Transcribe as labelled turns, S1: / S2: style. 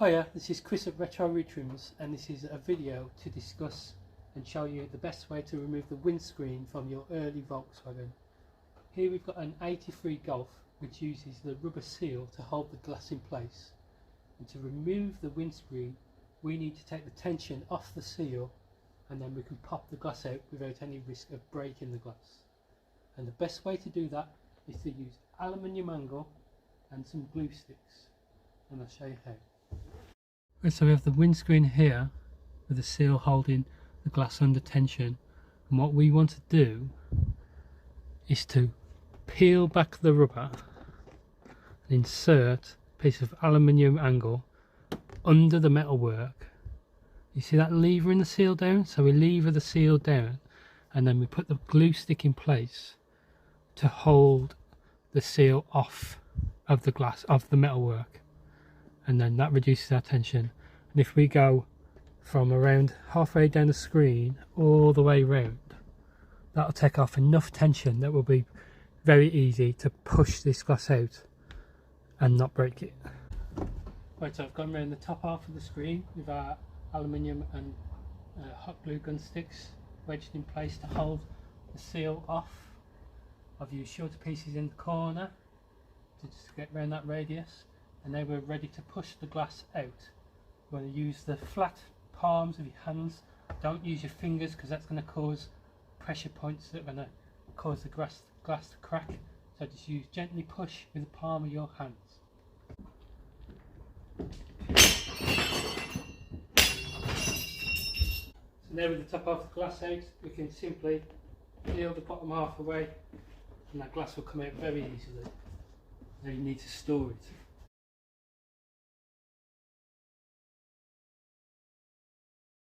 S1: Hiya, this is Chris at Retrims, and this is a video to discuss and show you the best way to remove the windscreen from your early Volkswagen. Here we've got an 83 Golf which uses the rubber seal to hold the glass in place, and to remove the windscreen we need to take the tension off the seal, and then we can pop the glass out without any risk of breaking the glass. And the best way to do that is to use aluminium angle and some glue sticks, and I'll show you how. Right, so we have the windscreen here with the seal holding the glass under tension, and what we want to do is to peel back the rubber and insert a piece of aluminium angle under the metalwork. You see that levering the seal down? So we lever the seal down and then we put the glue stick in place to hold the seal off of the glass, of the metalwork, and then that reduces our tension. And if we go from around halfway down the screen all the way round, that'll take off enough tension that will be very easy to push this glass out and not break it. Right, so I've gone around the top half of the screen with our aluminium and hot glue gun sticks wedged in place to hold the seal off. I've used shorter pieces in the corner to just get around that radius, and now we're ready to push the glass out. You want to use the flat palms of your hands. Don't use your fingers because that's going to cause pressure points that are going to cause the glass to crack. So just gently push with the palm of your hands. So now with the top half of the glass out, we can simply peel the bottom half away, and that glass will come out very easily. Now you need to store it.